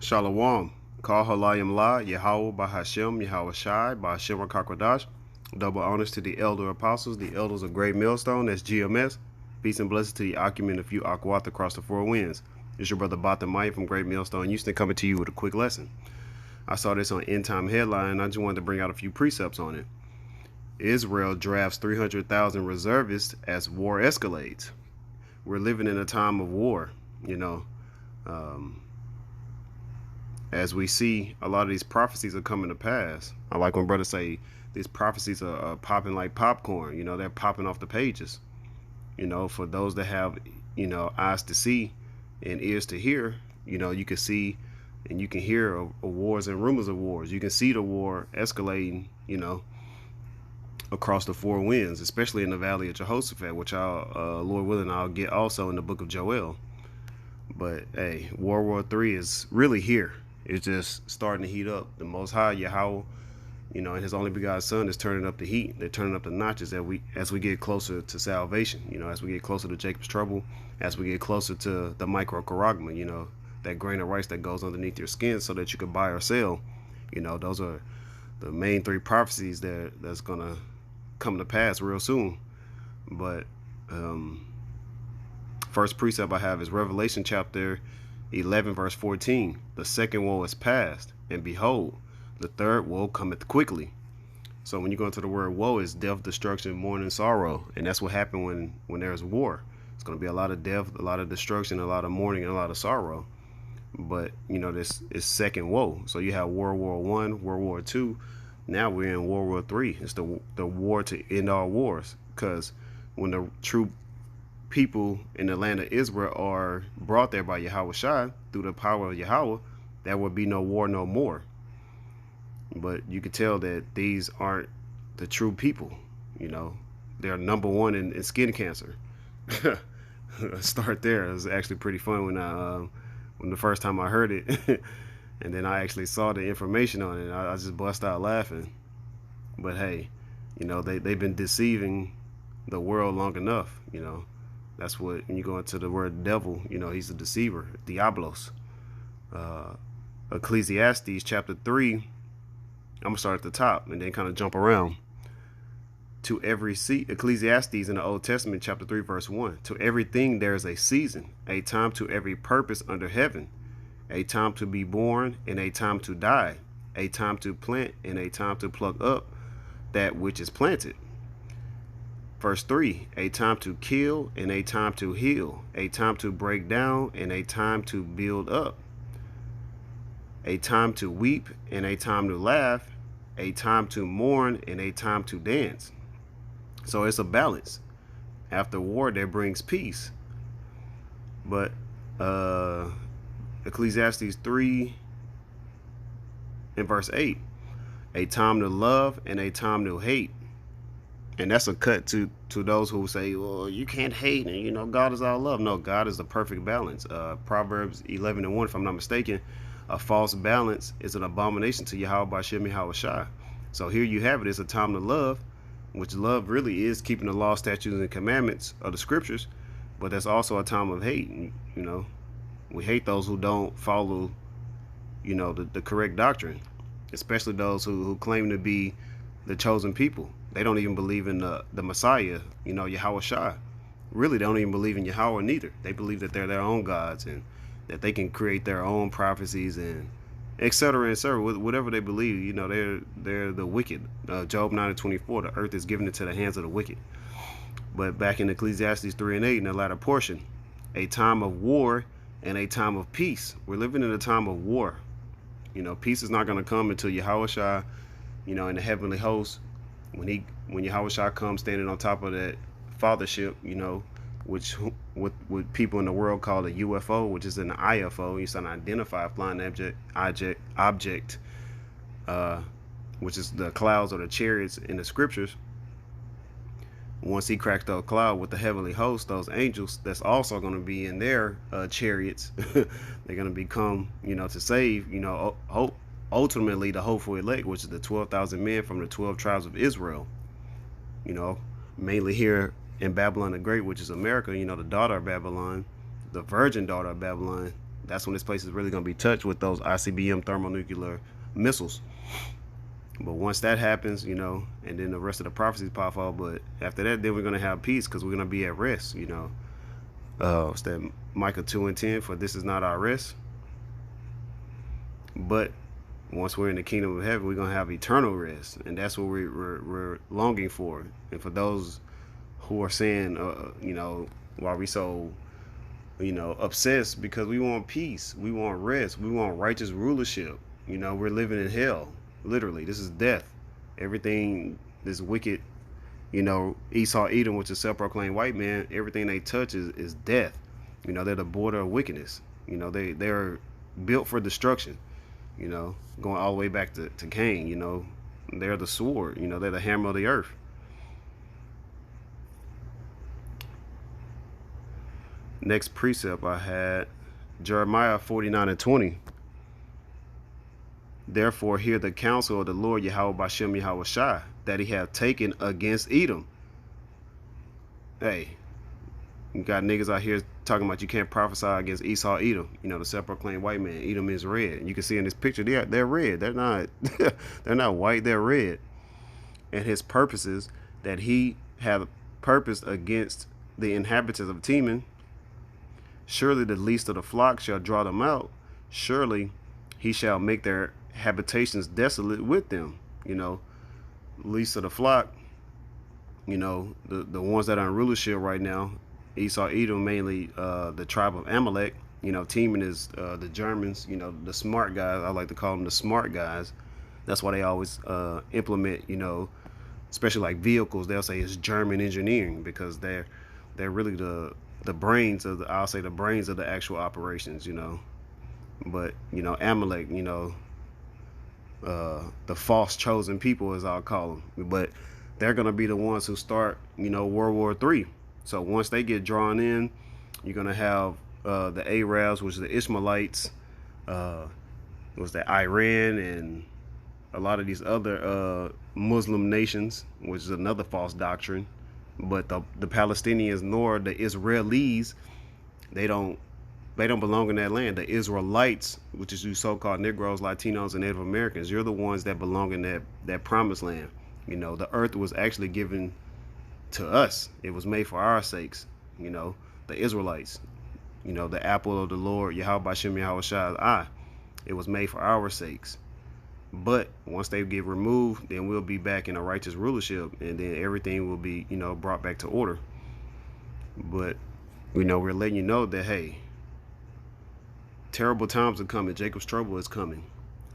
Shalom. Call Halayim La, Yahweh Bahashem, Yahweh Shai, Bahashem Rakakwadash. Double honors to the elder apostles, the elders of Great Millstone, that's GMS. Peace and blessings to the Akim and a few Akwath across the four winds. It's your brother Batamai from Great Millstone, Houston, coming to you with a quick lesson. I saw this on End Time Headline, and I just wanted to bring out a few precepts on it. Israel drafts 300,000 reservists as war escalates. We're living in a time of war, you know. As we see, a lot of these prophecies are coming to pass. I like when brothers say these prophecies are popping like popcorn. You know, they're popping off the pages. You know, for those that have, eyes to see and ears to hear, you can see and you can hear of wars and rumors of wars. You can see the war escalating, across the four winds, especially in the Valley of Jehoshaphat, which I'll, Lord willing, I'll get also in the book of Joel. But hey, World War III is really here. It's just starting to heat up. The Most High Yahweh, and His only begotten Son is turning up the heat. They're turning up the notches as we get closer to salvation. As we get closer to Jacob's trouble, as we get closer to the microcharagma. That grain of rice that goes underneath your skin, so that you can buy or sell. Those are the main three prophecies that's gonna come to pass real soon. But first precept I have is Revelation chapter 11 verse 14. The second woe is past, and behold, the third woe cometh quickly. So when you go into the word woe, it's death, destruction, mourning, sorrow, and that's what happened when there's war. It's going to be a lot of death, a lot of destruction, a lot of mourning, and a lot of sorrow. But this is second woe. So you have World War I, World War II. Now we're in World War III. It's the war to end all wars. Because when the true people in the land of Israel are brought there by Yahweh Shai through the power of Yahweh, there will be no war no more. But you can tell that these aren't the true people. They're number one in skin cancer. Start there. It was actually pretty fun when the first time I heard it, and then I actually saw the information on it. I just bust out laughing. But hey, they've been deceiving the world long enough. That's what, when you go into the word devil, he's a deceiver, Diablos. Ecclesiastes chapter 3, I'm going to start at the top and then kind of jump around. To every Ecclesiastes in the Old Testament, chapter 3, verse 1. To everything there is a season, a time to every purpose under heaven, a time to be born and a time to die, a time to plant and a time to pluck up that which is planted. Verse 3, a time to kill and a time to heal, a time to break down and a time to build up, a time to weep and a time to laugh, a time to mourn and a time to dance. So it's a balance. After war, there brings peace. But Ecclesiastes 3 and verse 8, a time to love and a time to hate. And that's a cut to those who say, well, you can't hate, and God is all love. No, God is the perfect balance. Proverbs 11 and 1, if I'm not mistaken, a false balance is an abomination to Yahweh Bashem Yahweh Shai. So here you have it. It's a time to love, which love really is keeping the law, statutes, and commandments of the scriptures. But that's also a time of hate. We hate those who don't follow, the correct doctrine, especially those who claim to be the chosen people. They don't even believe in the Messiah, Yahweh Shai. Really, they don't even believe in Yahweh neither. They believe that they're their own gods and that they can create their own prophecies and etc. Whatever they believe, they're the wicked. Job 9 and 24, the earth is given into the hands of the wicked. But back in Ecclesiastes 3 and 8, in the latter portion, a time of war and a time of peace. We're living in a time of war. Peace is not going to come until Yahweh Shai, in the heavenly host, when Yahweh Shai comes standing on top of that fathership, which what people in the world call a UFO, which is an IFO. It's an identified flying object, which is the clouds or the chariots in the scriptures. Once he cracks the cloud with the heavenly host, those angels, that's also going to be in their chariots. They're going to become, to save, ultimately the hopeful elect, which is the 12,000 men from the 12 tribes of Israel. Mainly here in Babylon the Great, which is America, the daughter of Babylon, the virgin daughter of Babylon, That's when this place is really going to be touched with those ICBM thermonuclear missiles. But once that happens, you know, and then the rest of the prophecies pop out. But after that, then we're going to have peace because we're going to be at rest, you know. It's that Micah 2:10, for this is not our rest. But once we're in the kingdom of heaven, we're going to have eternal rest. And that's what we're longing for. And for those who are saying, you know, why we so, you know, obsessed, because we want peace, we want rest, we want righteous rulership. You know, we're living in hell. Literally, this is death. Everything, this wicked, you know, Esau, Edom, which is self-proclaimed white man, everything they touch is death. You know, they're the border of wickedness. You know, they're built for destruction. You know, going all the way back to Cain. You know, they're the sword. You know, they're the hammer of the earth. Next precept I had Jeremiah 49:20. Therefore hear the counsel of the Lord Yahweh Bashem Yahweh Shai, that he hath taken against Edom. Hey, you got niggas out here talking about you can't prophesy against Esau, Edom. You know, the self-proclaimed white man. Edom is red. And you can see in this picture, they're red. They're not they're not white, they're red. And his purposes that he hath purposed against the inhabitants of Teman, surely the least of the flock shall draw them out. Surely he shall make their habitations desolate with them. You know, least of the flock, you know, the ones that are in rulership right now, Esau, Edom, mainly the tribe of Amalek. You know, Teman is the Germans, you know, the smart guys. I like to call them the smart guys. That's why they always implement, you know, especially like vehicles, they'll say it's German engineering, because they're really the brains of the, I'll say the brains of the actual operations, you know. But, you know, Amalek, you know, the false chosen people, as I'll call them. But they're going to be the ones who start, you know, World War III. So once they get drawn in, you're going to have the Arabs, which is the Ishmaelites, was the Iran, and a lot of these other Muslim nations, which is another false doctrine. But the Palestinians nor the Israelis, they don't belong in that land. The Israelites, which is you so-called Negroes, Latinos, and Native Americans, you're the ones that belong in that promised land. You know, the earth was actually given to us. It was made for our sakes. You know, the Israelites, you know, the apple of the Lord, Yahweh Bashem Yahweh Shai's eye. It was made for our sakes. But once they get removed, then we'll be back in a righteous rulership, and then everything will be, you know, brought back to order. But, you know, we're letting you know that, hey, terrible times are coming. Jacob's trouble is coming.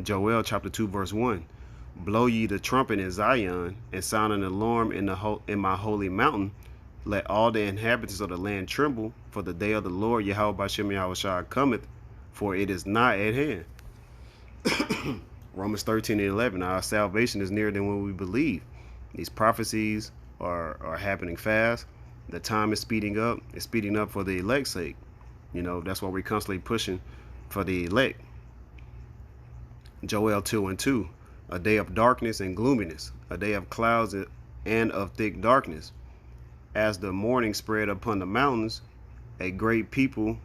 Joel chapter 2 verse 1. Blow ye the trumpet in Zion, and sound an alarm in my holy mountain. Let all the inhabitants of the land tremble, for the day of the Lord Yahweh Bashem Yahweh Shai cometh, for it is not at hand. Romans 13:11. Our salvation is nearer than when we believe. These prophecies are happening fast. The time is speeding up. It's speeding up for the elect's sake. You know, that's why we're constantly pushing for the elect. Joel 2:2. A day of darkness and gloominess, a day of clouds and of thick darkness. As the morning spread upon the mountains, a great people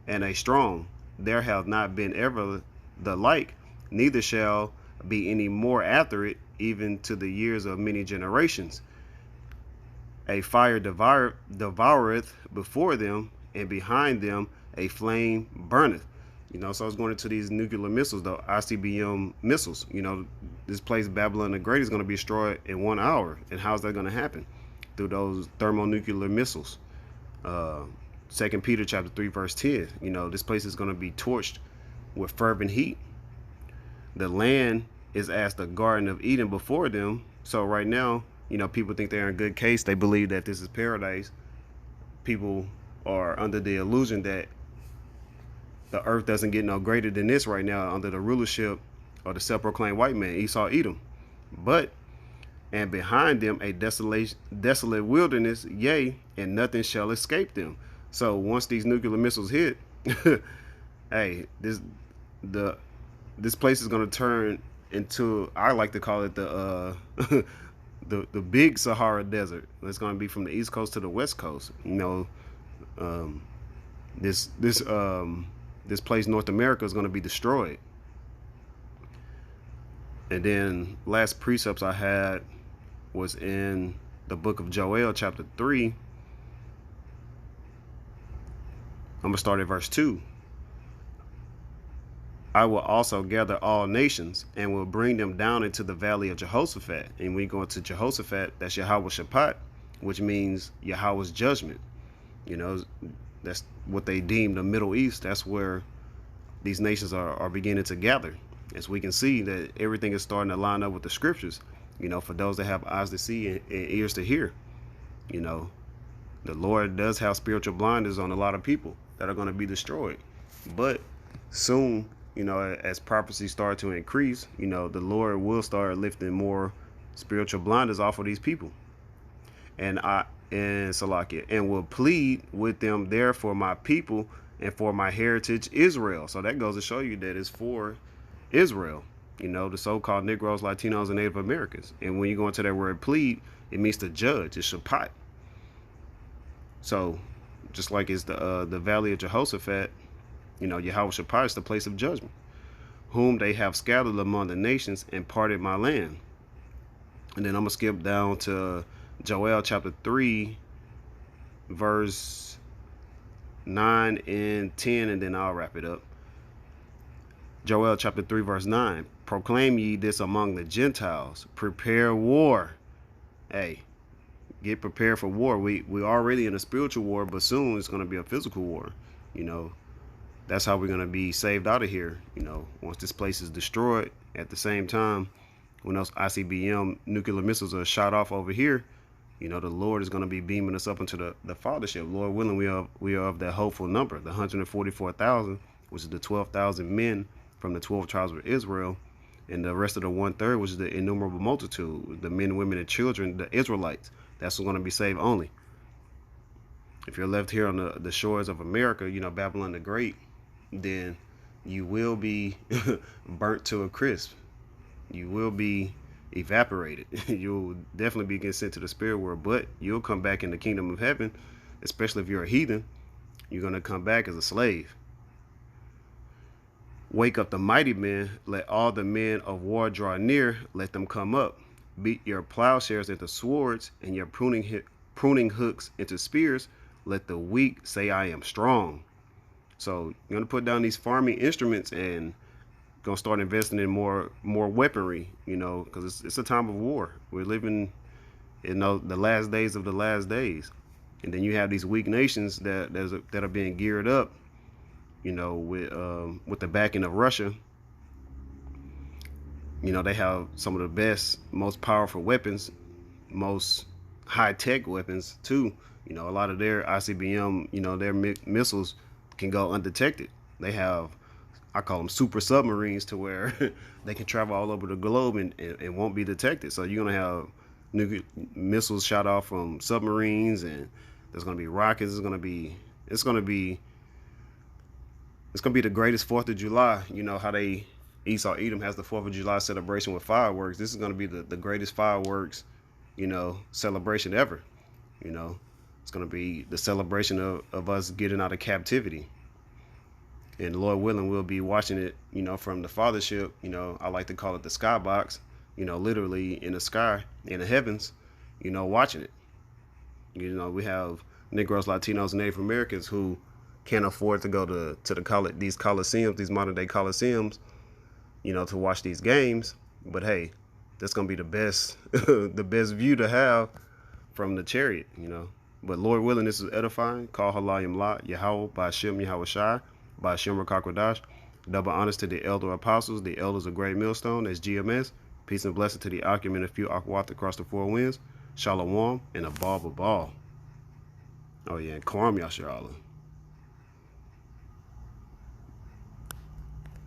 and a strong, there hath not been ever the like, neither shall be any more after it, even to the years of many generations. A fire devoureth before them, and behind them a flame burneth. You know, so I was going into these nuclear missiles, the ICBM missiles. You know, this place, Babylon the Great, is going to be destroyed in 1 hour. And how's that going to happen? Through those thermonuclear missiles. 2 Peter chapter 3 verse 10. You know, this place is going to be torched with fervent heat. The land is as the Garden of Eden before them. So right now, you know, people think they're in good case. They believe that this is paradise. People are under the illusion that the earth doesn't get no greater than this right now under the rulership of the self-proclaimed white man, Esau, Edom. But, and behind them a desolate wilderness, yea, and nothing shall escape them. So once these nuclear missiles hit, hey, this place is going to turn into, I like to call it the the big Sahara Desert. It's going to be from the East Coast to the West Coast. You know, this this place, North America, is going to be destroyed. And then last precepts I had was in the book of Joel, chapter 3. I'm going to start at verse 2. I will also gather all nations and will bring them down into the valley of Jehoshaphat. And when you go into Jehoshaphat, that's Yahweh Shaphat, which means Yahweh's judgment. You know, that's what they deem the Middle East. That's where these nations are beginning to gather. As we can see that everything is starting to line up with the scriptures, you know, for those that have eyes to see and ears to hear. You know, the Lord does have spiritual blinders on a lot of people that are going to be destroyed. But soon, you know, as prophecies start to increase, you know, the Lord will start lifting more spiritual blinders off of these people. And Salakia, and will plead with them there for my people and for my heritage Israel. So that goes to show you that it's for Israel, you know, the so-called Negroes, Latinos, and Native Americans. And when you go into that word plead, it means to judge. It's Shaphat. So just like it's the valley of Jehoshaphat, you know, Yahweh Shaphat is the place of judgment, whom they have scattered among the nations and parted my land. And then I'm going to skip down to Joel chapter 3, verse 9 and 10, and then I'll wrap it up. Joel chapter 3, verse 9. Proclaim ye this among the Gentiles. Prepare war. Hey, get prepared for war. We're already in a spiritual war, but soon it's going to be a physical war. You know, that's how we're going to be saved out of here. You know, once this place is destroyed. At the same time, when those ICBM nuclear missiles are shot off over here, you know, the Lord is going to be beaming us up into the fathership. Lord willing, we are of that hopeful number, the 144,000, which is the 12,000 men from the 12 tribes of Israel, and the rest of the 1/3, which is the innumerable multitude, the men, women, and children, the Israelites. That's going to be saved only. If you're left here on the shores of America, you know, Babylon the Great, then you will be burnt to a crisp. You will be evaporated. You'll definitely be getting sent to the spirit world, but you'll come back in the kingdom of heaven, especially if you're a heathen. You're going to come back as a slave. Wake up the mighty men, let all the men of war draw near, let them come up. Beat your plowshares into swords and your pruning hooks into spears. Let the weak say, I am strong. So you're going to put down these farming instruments and going to start investing in more weaponry, you know, because it's a time of war. We're living in the last days of the last days. And then you have these weak nations that are being geared up, you know, with the backing of Russia. You know, they have some of the best, most powerful weapons, most high-tech weapons too. You know, a lot of their ICBM, you know, their missiles can go undetected. They have, I call them super submarines, to where they can travel all over the globe and won't be detected. So you're going to have nuclear missiles shot off from submarines, and there's going to be rockets. It's going to be the greatest 4th of July. You know how Esau Edom has the 4th of July celebration with fireworks. This is going to be the greatest fireworks, you know, celebration ever. You know, it's going to be the celebration of us getting out of captivity. And Lord willing, we'll be watching it, you know, from the fathership. You know, I like to call it the skybox, you know, literally in the sky, in the heavens, you know, watching it. You know, we have Negroes, Latinos, and Native Americans who can't afford to go to these coliseums, these modern day coliseums, you know, to watch these games. But hey, that's gonna be the best the best view to have from the chariot, you know. But Lord willing, this is edifying. Call Halayim La, Yahweh, Ba'ashem Yahweh Shai, Ba'ashem Rakakwadash. Double honors to the elder apostles, the elders of Great Millstone, that's GMS. Peace and blessing to the Akim and a few Akwat across the 4 winds. Shalom and a ball. Oh yeah, and Kwam Yasharallah.